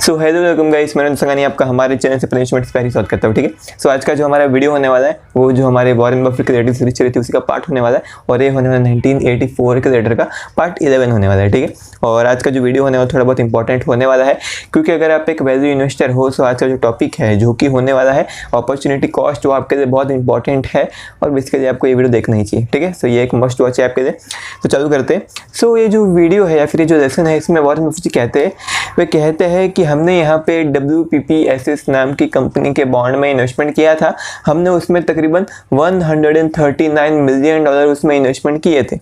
So hello welcome guys, मैं संगानी आपका हमारे चैनल से पनिशमेंट स्पेरी स्वागत करता हूँ। ठीक है, सो आज का जो हमारा वीडियो होने वाला है वो जो हमारे वॉरेन बफेट के रेटिंग सीरीज चली थी उसी का पार्ट होने वाला है और ये होने वाला 1984 के लेटर का पार्ट 11 होने वाला है। ठीक है, और आज का जो वीडियो होने वाला थोड़ा बहुत इंपॉर्टेंट होने वाला है क्योंकि अगर आप एक वैल्यू इन्वेस्टर हो तो आज का जो टॉपिक है जो कि होने वाला है अपॉर्चुनिटी कॉस्ट, वो आपके लिए बहुत इंपॉर्टेंट है और बेसिकली आपको ये वीडियो देखना ही चाहिए। ठीक है, सो ये एक मस्ट वॉच है आपके लिए। तो चालू करते हैं। सो ये जो वीडियो है या फिर ये जो लेसन है इसमें वॉरेन बफेट वे कहते हैं कि हमने यहाँ पे WPPSS नाम की कंपनी के बॉन्ड में इन्वेस्टमेंट किया था। हमने उसमें तकरीबन $139 मिलियन उसमें इन्वेस्टमेंट किए थे।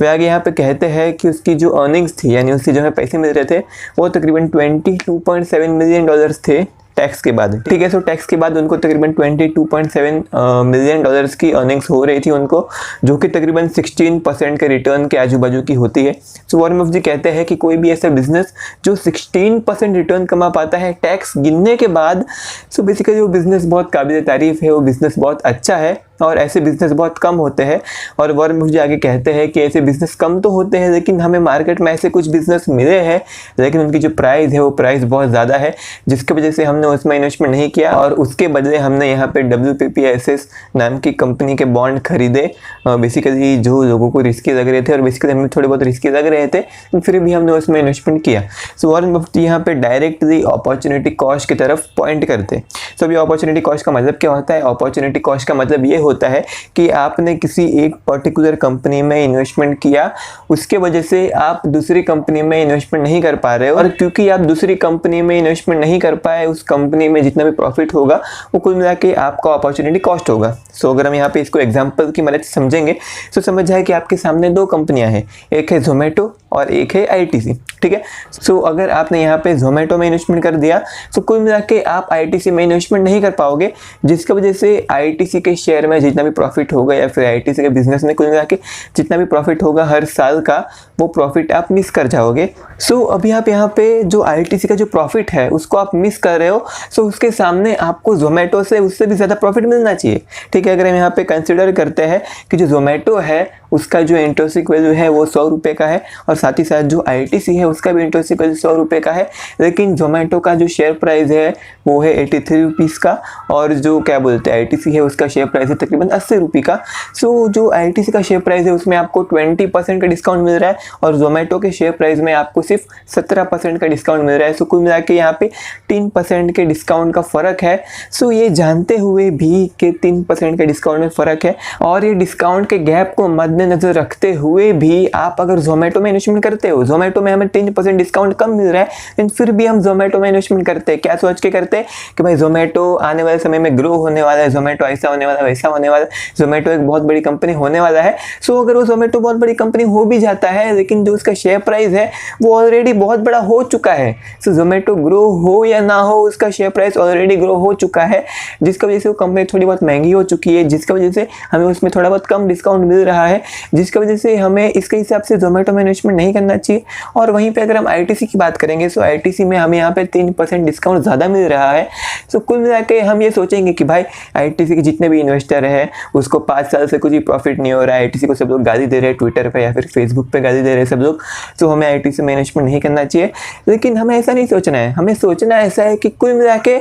वे आगे यहाँ पे कहते हैं कि उसकी जो अर्निंग्स थी यानी उससे जो हमें पैसे मिल रहे थे वो तकरीबन $22.7 मिलियन थे टैक्स के बाद। ठीक है, सो टैक्स के बाद उनको तकरीबन $22.7 मिलियन की अर्निंग्स हो रही थी उनको, जो कि तकरीबन 16% के रिटर्न के आजू बाजू की होती है। सो वॉरेन बफेट जी कहते हैं कि कोई भी ऐसा बिजनेस जो 16% रिटर्न कमा पाता है टैक्स गिनने के बाद, सो बेसिकली वो बिजनेस बहुत काबिल तारीफ है, वो बिजनेस बहुत अच्छा है और ऐसे बिजनेस बहुत कम होते हैं। और वॉरेन बफेट जी आगे कहते हैं कि ऐसे बिजनेस कम तो होते हैं लेकिन हमें मार्केट में ऐसे कुछ बिजनेस मिले हैं लेकिन उनकी जो प्राइस है वो प्राइस बहुत ज़्यादा है जिसकी वजह से हमने उसमें इन्वेस्टमेंट नहीं किया और उसके बदले हमने यहाँ पे WPPSS नाम की कंपनी के बॉन्ड खरीदे। बेसिकली जो लोगों को रिस्की लग रहे थे और बेसिकली हमें थोड़े बहुत रिस्की लग रहे थे फिर भी हमने उसमें इन्वेस्टमेंट किया। सो वॉरेन बफेट यहाँ पे डायरेक्टली अपॉर्चुनिटी कॉस्ट की तरफ पॉइंट करते। सो अभी अपॉर्चुनिटी कॉस्ट का मतलब क्या होता है? अपॉर्चुनिटी कॉस्ट का मतलब ये होता है कि आपने किसी एक पर्टिकुलर कंपनी में इन्वेस्टमेंट किया, उसके वजह से आप दूसरी कंपनी में इन्वेस्टमेंट नहीं कर पा रहे हो और क्योंकि आप दूसरी कंपनी में इन्वेस्टमेंट नहीं कर पाए उस कंपनी में जितना भी प्रॉफिट होगा वो कुल मिला के आपका अपॉर्चुनिटी कॉस्ट होगा। सो अगर हम यहाँ पे इसको एग्जांपल की मदद से समझेंगे तो समझ जाए कि आपके सामने दो कंपनियां हैं, एक है जोमेटो और एक है ITC। ठीक है, सो अगर आपने यहाँ पे जोमेटो में इन्वेस्टमेंट कर दिया तो कुल मिला के आप ITC में इन्वेस्टमेंट नहीं कर पाओगे जिसकी वजह से ITC के शेयर में जितना भी प्रॉफिट होगा या फिर ITC के बिजनेस में कुल मिला के जितना भी प्रॉफिट होगा हर साल का वो प्रॉफिट आप मिस कर जाओगे। सो अभी आप यहाँ पे जो ITC का जो प्रॉफिट है उसको आप मिस कर रहे हो, सो उसके सामने आपको जोमेटो से उससे भी ज़्यादा प्रॉफिट मिलना चाहिए। ठीक है, अगर हम यहाँ पे कंसिडर करते हैं कि जो जोमेटो है उसका जो इंट्रिंसिक वैल्यू है वो 100 रुपये का है और साथ ही साथ जो ITC है उसका भी इंट्रिंसिक वैल्यू 100 रुपये का है, लेकिन जोमेटो का जो शेयर प्राइस है वो है 83 रुपीज़ का और जो क्या बोलते हैं ITC है उसका शेयर प्राइस है तकरीबन 80 रुपये का। सो जो ITC का शेयर प्राइस है उसमें आपको 20% का डिस्काउंट मिल रहा है और जोमेटो के शेयर प्राइस में आपको सिर्फ 17% का डिस्काउंट मिल रहा है। सो कुल मिला के यहाँ पे 3% के डिस्काउंट का फ़र्क है। सो ये जानते हुए भी कि 3% के डिस्काउंट में फ़र्क है और ये डिस्काउंट के गैप को मद्देनजर रखते हुए भी आप अगर जोमेटो में इन्वेस्टमेंट करते हो, जोमेटो में हमें 3% डिस्काउंट कम मिल रहा है लेकिन फिर भी हम जोमेटो में इन्वेस्टमेंट करते हैं। क्या सोच के करते हैं कि भाई जोमेटो आने वाले समय में ग्रो होने वाला है, जोमेटो ऐसा होने वाला है वैसा होने वाला है, जोमेटो एक बहुत बड़ी कंपनी होने वाला है। सो अगर वो जोमेटो बहुत बड़ी कंपनी हो भी जाता है लेकिन जो उसका शेयर प्राइस है वो ऑलरेडी बहुत बड़ा हो चुका है। सो जोमेटो ग्रो हो या ना हो उसका शेयर प्राइस ऑलरेडी ग्रो हो चुका है जिसकी वजह से वो कंपनी थोड़ी बहुत महंगी हो चुकी है, जिसकी वजह से हमें उसमें थोड़ा बहुत कम डिस्काउंट मिल रहा है, जिसकी वजह से हमें इसके हिसाब से जोमेटो में इन्वेस्टमेंट नहीं करना चाहिए। और वहीं पे अगर हम ITC की बात करेंगे तो ITC में हमें यहाँ पे 3% डिस्काउंट ज़्यादा मिल रहा है। तो कुल मिला के हम ये सोचेंगे कि भाई ITC के जितने भी इन्वेस्टर हैं उसको 5 साल से कुछ भी प्रॉफिट नहीं हो रहा है, ITC को सब लोग गाली दे रहे हैं ट्विटर पर या फिर फेसबुक पर गाली दे रहे हैं सब लोग, तो हमें ITC में इन्वेस्टमेंट नहीं करना चाहिए। लेकिन हमें ऐसा नहीं सोचना है, हमें सोचना ऐसा है कि कुल मिला के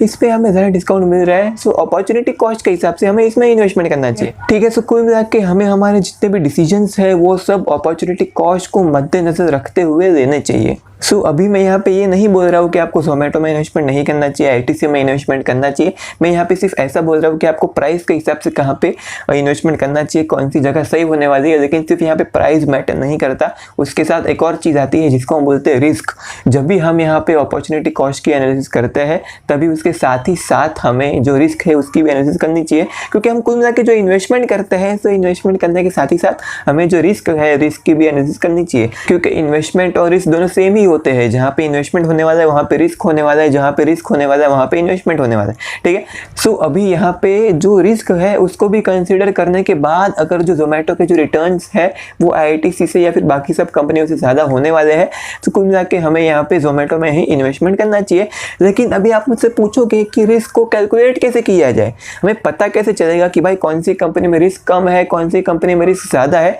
इस पर हमें ज़्यादा डिस्काउंट मिल रहा है, सो अपॉर्चुनिटी कॉस्ट के हिसाब से हमें इसमें इन्वेस्टमेंट करना चाहिए। ठीक है, सो कुल मिला के हमें हमारे जितने भी डिसीजंस है वो सब अपॉर्चुनिटी कॉस्ट को मद्देनजर रखते हुए लेने चाहिए। सो अभी मैं यहाँ पे ये नहीं बोल रहा हूँ कि आपको जोमेटो में इन्वेस्टमेंट नहीं करना चाहिए, ITC में इन्वेस्टमेंट करना चाहिए। मैं यहाँ पे सिर्फ ऐसा बोल रहा हूँ कि आपको प्राइस के हिसाब से कहाँ पे इन्वेस्टमेंट करना चाहिए, कौन सी जगह सही होने वाली है, लेकिन सिर्फ यहाँ पे प्राइस मैटर नहीं करता। उसके साथ एक और चीज़ आती है जिसको हम बोलते हैं रिस्क। जब भी हम यहाँ पे अपॉर्चुनिटी कॉस्ट की एनालिसिस करते हैं तभी उसके साथ ही साथ हमें जो रिस्क है उसकी भी एनालिसिस करनी चाहिए, क्योंकि हम कुल मिला के जो इन्वेस्टमेंट करते हैं तो इन्वेस्टमेंट करने के साथ ही साथ हमें जो रिस्क है रिस्क की भी एनालिसिस करनी चाहिए, क्योंकि इन्वेस्टमेंट और रिस्क दोनों सेम ही होते हैं। जहाँ पे इन्वेस्टमेंट होने वाला है वहाँ पे रिस्क होने वाला है, जहाँ पे रिस्क होने वाला है वहाँ पे इन्वेस्टमेंट होने वाला है। ठीक है, सो अभी यहाँ पे जो रिस्क है उसको भी कंसीडर करने के बाद अगर जो जोमेटो के जो रिटर्न्स है वो ITC से या फिर बाकी सब कंपनियों से ज़्यादा होने वाले हैं तो कुल मिला के हमें यहाँ पे जोमेटो में ही इन्वेस्टमेंट करना चाहिए। लेकिन अभी आप मुझसे पूछोगे कि रिस्क को कैलकुलेट कैसे किया जाए, हमें पता कैसे चलेगा कि भाई कौन सी कंपनी में रिस्क कम है, कौन सी कंपनी में रिस्क ज़्यादा है।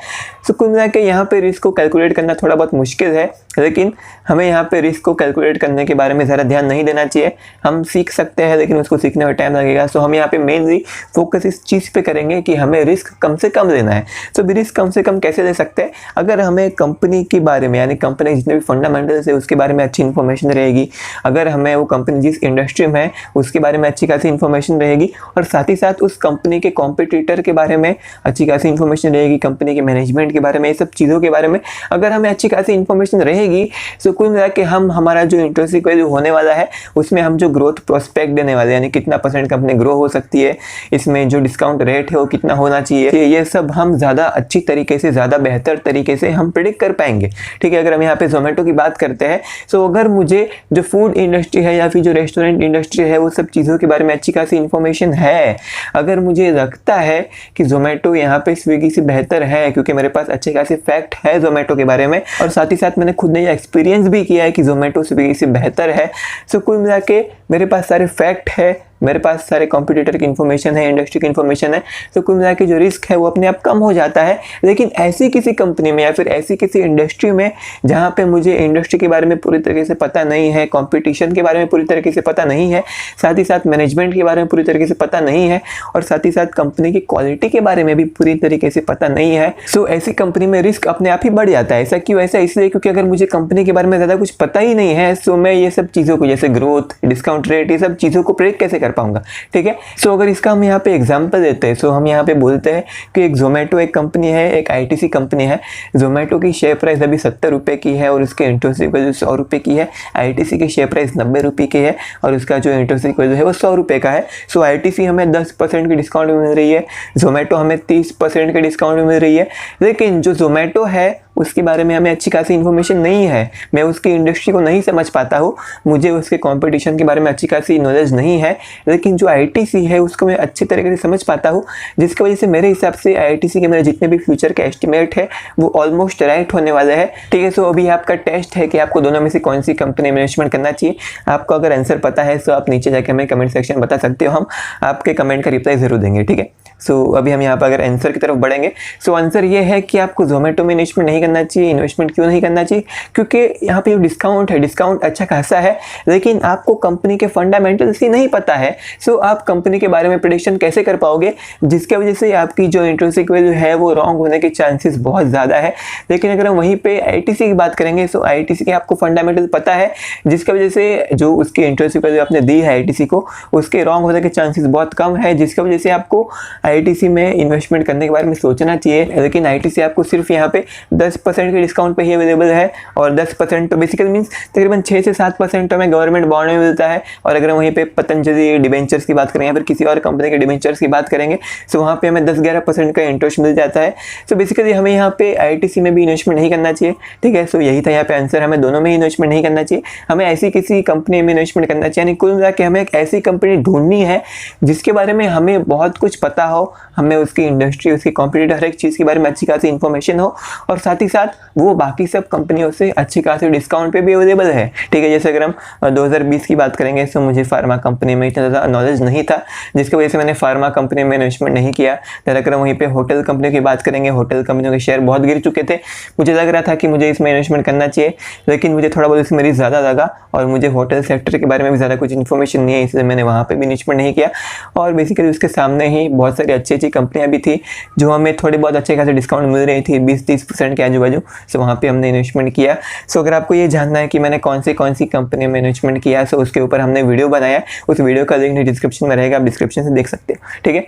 सो कुल मिला के यहाँ पे रिस्क को कैलकुलेट करना थोड़ा बहुत मुश्किल है, लेकिन हमें यहाँ पे रिस्क को कैलकुलेट करने के बारे में ज़्यादा ध्यान नहीं देना चाहिए। हम सीख सकते हैं लेकिन उसको सीखने में टाइम लगेगा। सो हम यहाँ पे मेनली फोकस इस चीज़ पे करेंगे कि हमें रिस्क कम से कम लेना है। सो रिस्क कम से कम कैसे ले सकते हैं? अगर हमें कंपनी के बारे में, यानी कंपनी जितने भी फंडामेंटल्स है उसके बारे में अच्छी इन्फॉर्मेशन रहेगी, अगर हमें वो कंपनी जिस इंडस्ट्री में है उसके बारे में अच्छी खासी इन्फॉर्मेशन रहेगी, और साथ ही साथ उस कंपनी के कॉम्पिटिटर के बारे में अच्छी खासी इन्फॉर्मेशन रहेगी, कंपनी के मैनेजमेंट के बारे में, ये सब चीज़ों के बारे में अगर हमें अच्छी खासी इन्फॉर्मेशन रहेगी, तो कुल मिला के हम हमारा जो इंट्रिंसिक वैल्यू होने वाला है उसमें हम जो ग्रोथ प्रोस्पेक्ट देने वाले, यानी कितना % कंपनी ग्रो हो सकती है, इसमें जो डिस्काउंट रेट है वो कितना होना चाहिए, ये सब हम ज़्यादा अच्छी तरीके से, ज़्यादा बेहतर तरीके से हम प्रिडिक्ट कर पाएंगे। ठीक है, अगर हम यहाँ पे जोमेटो की बात करते हैं, तो अगर मुझे जो फूड इंडस्ट्री है या फिर जो रेस्टोरेंट इंडस्ट्री है वो सब चीज़ों के बारे में अच्छी खासी इन्फॉर्मेशन है, अगर मुझे लगता है कि जोमेटो यहाँ पे स्विगी से बेहतर है क्योंकि मेरे पास अच्छे खासे फैक्ट है जोमेटो के बारे में, और साथ ही साथ मैंने खुद ने एक्सपीरियंस भी किया है कि जोमेटो स्विगी से बेहतर है, सो कुल मिला के मेरे पास सारे फैक्ट है, मेरे पास सारे कॉम्पिटिटर की इन्फॉर्मेशन है, इंडस्ट्री की इन्फॉर्मेशन है, तो कुल मिला के जो रिस्क है वो अपने आप कम हो जाता है। लेकिन ऐसी किसी कंपनी में या फिर ऐसी किसी इंडस्ट्री में जहाँ पे मुझे इंडस्ट्री के बारे में पूरी तरीके से पता नहीं है, कंपटीशन के बारे में पूरी तरीके से पता नहीं है, साथ ही साथ मैनेजमेंट के बारे में पूरी तरीके से पता नहीं है, और साथ ही साथ कंपनी की क्वालिटी के बारे में भी पूरी तरीके से पता नहीं है, सो ऐसी कंपनी में रिस्क अपने आप ही बढ़ जाता है। ऐसा क्यों? ऐसा इसलिए क्योंकि अगर मुझे कंपनी के बारे में ज़्यादा कुछ पता ही नहीं है, सो मैं ये सब चीज़ों को, जैसे ग्रोथ, डिस्काउंट रेट, ये सब चीज़ों को प्रेडिक्ट कैसे कर पाऊंगा? ठीक है, सो अगर इसका हम यहाँ पे एग्जांपल देते हैं, सो हम यहाँ पे बोलते हैं कि एक जोमेटो एक कंपनी है, एक आईटीसी कंपनी है। जोमेटो की शेयर प्राइस अभी 70 रुपये की है और उसके इंट्रिंसिक वैल्यू 100 रुपये की है। आईटीसी की शेयर प्राइस 90 रुपये की है और उसका जो इंट्रिंसिक वैल्यू है वो 100 रुपये का है। सो आईटीसी हमें 10% की डिस्काउंट मिल रही है, जोमेटो हमें 30% की डिस्काउंट मिल रही है। लेकिन जो जोमेटो है उसके बारे में हमें अच्छी खासी इन्फॉर्मेशन नहीं है, मैं उसकी इंडस्ट्री को नहीं समझ पाता हूँ, मुझे उसके कंपटीशन के बारे में अच्छी खासी नॉलेज नहीं है। लेकिन जो आईटीसी है उसको मैं अच्छी तरीके से समझ पाता हूँ, जिसकी वजह से मेरे हिसाब से आईटीसी के मेरे जितने भी फ्यूचर के एस्टिमेट है वो ऑलमोस्ट राइट होने वाले हैं। ठीक है, सो अभी आपका टेस्ट है कि आपको दोनों में से कौन सी कंपनी में इन्वेस्टमेंट करना चाहिए। आपको अगर आंसर पता है तो आप नीचे जाकर हमें कमेंट सेक्शन बता सकते हो, हम आपके कमेंट का रिप्लाई जरूर देंगे। ठीक है, सो अभी हम यहाँ पर अगर आंसर की तरफ बढ़ेंगे, सो आंसर ये है कि आपको जोमेटो में इन्वेस्टमेंट नहीं करना चाहिए। इन्वेस्टमेंट क्यों नहीं करना चाहिए? क्योंकि यहाँ पे जो डिस्काउंट है, डिस्काउंट अच्छा खासा है, लेकिन आपको कंपनी के फंडामेंटल्स ही नहीं पता है। सो आप कंपनी के बारे में प्रेडिक्शन कैसे कर पाओगे, जिसकी वजह से आपकी जो इंट्रिंसिक वैल्यू है वो रॉन्ग होने के चांसेस बहुत ज़्यादा है। लेकिन अगर हम वहीं पे आईटीसी की बात करेंगे, सो आईटीसी के आपको फंडामेंटल पता है, जिसकी वजह से जो उसकी इंट्रिंसिक वैल्यू आपने दी है आईटीसी को, उसके रॉन्ग होने के चांसेस बहुत कम है, जिसकी वजह से आपको आईटीसी में इन्वेस्टमेंट करने के बारे में सोचना चाहिए। लेकिन आईटीसी आपको सिर्फ यहाँ पे 10% के डिस्काउंट पे ही अवेलेबल है, और 10% तो बेसिकली मीन्स तकरीबन 6 से 7% हमें गवर्नमेंट बॉन्ड में मिलता है। और अगर हम वहीं पे पतंजलि डिबेंचर्स की बात करें या फिर किसी और कंपनी के डिबेंचर्स की बात करेंगे, तो वहाँ पे हमें 10-11% का इंटरेस्ट मिल जाता है। सो बेसिकली हमें यहाँ पे आईटीसी में भी इन्वेस्टमेंट नहीं करना चाहिए। ठीक है, सो यही था यहाँ पे आंसर, हमें दोनों में ही इन्वेस्टमेंट नहीं करना चाहिए, हमें ऐसी किसी कंपनी में इन्वेस्टमेंट करना चाहिए। यानी कुल मिला के हमें एक ऐसी कंपनी ढूंढनी है जिसके बारे में हमें बहुत कुछ पता हो, हमें उसकी इंडस्ट्री, उसकी कॉम्पिटिटर, हर एक चीज़ के बारे में अच्छी खासी इन्फॉर्मेशन हो, और साथ ही साथ वो बाकी सब कंपनियों से अच्छी खासी डिस्काउंट पे भी अवेलेबल है। ठीक है, जैसे अगर हम 2020 की बात करेंगे, तो मुझे फार्मा कंपनी में इतना ज़्यादा नॉलेज नहीं था, जिसकी वजह से मैंने फार्मा कंपनी में इन्वेस्टमेंट नहीं किया। फिर अगर हम वहीं पे होटल कंपनी की बात करेंगे, होटल कंपनियों के शेयर बहुत गिर चुके थे, मुझे लग रहा था कि मुझे इसमें इन्वेस्टमेंट करना चाहिए, लेकिन मुझे थोड़ा बहुत इसमें रिस्क ज़्यादा लगा, और मुझे होटल सेक्टर के बारे में भी ज़्यादा कुछ इन्फॉर्मेशन नहीं है, इसलिए मैंने वहाँ पर भी इन्वेस्टमेंट नहीं किया। और बेसिकली उसके सामने ही बहुत सारी अच्छी अच्छी कंपनियाँ भी थी जो हमें थोड़ी बहुत अच्छे खासे डिस्काउंट मिल रही थी, 20-30% के आजू बाजू। सो वहाँ पे हमने इन्वेस्टमेंट किया। सो अगर आपको ये जानना है कि मैंने कौन सी कंपनी में इन्वेस्टमेंट किया, सो उसके ऊपर हमने वीडियो बनाया, उस वीडियो का लिंक डिस्क्रिप्शन में रहेगा, आप डिस्क्रिप्शन से देख सकते हो। ठीक है,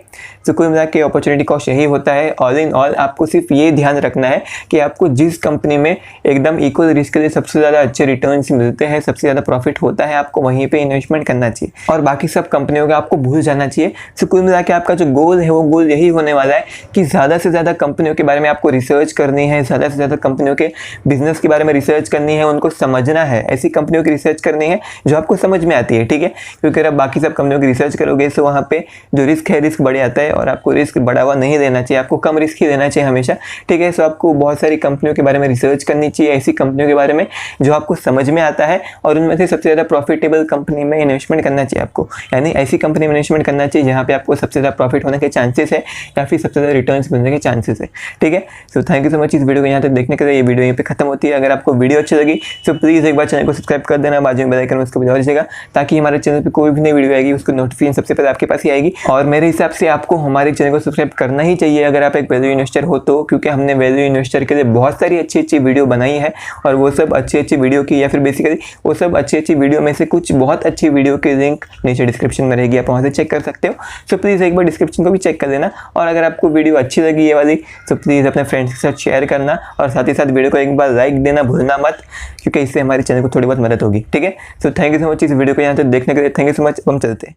सो कुल मिला के अपॉर्चुनिटी कॉस्ट यही होता है। ऑल इन ऑल आपको सिर्फ ये ध्यान रखना है कि आपको जिस कंपनी में एकदम इक्वल रिस्क के लिए सबसे ज़्यादा अच्छे रिटर्न्स मिलते हैं, सबसे ज़्यादा प्रॉफिट होता है, आपको वहीं पर इन्वेस्टमेंट करना चाहिए, और बाकी सब कंपनियों का आपको भूल जाना चाहिए। सो कुल मिला के आपका जो गोल है वो गोल यही होने वाला है कि ज़्यादा से ज़्यादा कंपनियों के बारे में आपको रिसर्च करनी है, ज़्यादा से से ज़्यादा कंपनियों के बिजनेस के बारे में रिसर्च करनी है, उनको समझना है, ऐसी कंपनियों की रिसर्च करनी है जो आपको समझ में आती है, ठीक है। क्योंकि अगर आप बाकी सब कंपनियों की रिसर्च करोगे तो वहाँ पे जो रिस्क है, रिस्क बढ़ जाता है और आपको रिस्क बढ़ावा नहीं देना चाहिए, आपको कम रिस्क ही देना चाहिए हमेशा, ठीक है। सो आपको बहुत सारी कंपनियों के बारे में रिसर्च करनी चाहिए, ऐसी कंपनियों के बारे में जो आपको समझ में आता है, और उनमें से सबसे ज़्यादा प्रॉफिटेबल कंपनी में इन्वेस्टमेंट करना चाहिए आपको, यानी ऐसी कंपनी में इन्वेस्टमेंट करना चाहिए जहाँ पे आपको सबसे ज़्यादा प्रॉफिट होने के चांसेस है या फिर सबसे ज़्यादा रिटर्न्स मिलने के चांसेस है, ठीक है। So thank you so much इस वीडियो को यहाँ तक देखने के लिए। ये वीडियो यहीं पे खत्म होती है। अगर आपको वीडियो अच्छी लगी तो प्लीज़ एक बार चैनल को सब्सक्राइब कर देना, बाजू में बेल आइकन उसको बजा दीजिएगा, ताकि हमारे चैनल पे कोई भी नई वीडियो आएगी उसको नोटिफिकेशन सबसे पहले आपके पास ही आएगी। और मेरे हिसाब से आपको हमारे चैनल को सब्सक्राइब करना ही चाहिए अगर आप एक वैल्यू इन्वेस्टर हो तो, क्योंकि हमने वैल्यू इन्वेस्टर के लिए बहुत सारी अच्छी वीडियो बनाई है, और वो सब अच्छी वीडियो की, या फिर बेसिकली वो सब अच्छी वीडियो में से कुछ बहुत अच्छी वीडियो की लिंक नीचे डिस्क्रिप्शन में रहेगी, आप वहाँ से चेक कर सकते हो। सो प्लीज़ एक बार डिस्क्रिप्शन को भी चेक कर देना, और अगर आपको वीडियो अच्छी लगी ये वाली तो प्लीज़ अपने फ्रेंड्स के साथ शेयर करना, और साथ ही साथ वीडियो को एक बार लाइक देना भूलना मत, क्योंकि इससे हमारे चैनल को थोड़ी बहुत मदद होगी, ठीक है। So thank you so much इस वीडियो को यहाँ तक देखने के लिए। Thank you so much. हम चलते हैं।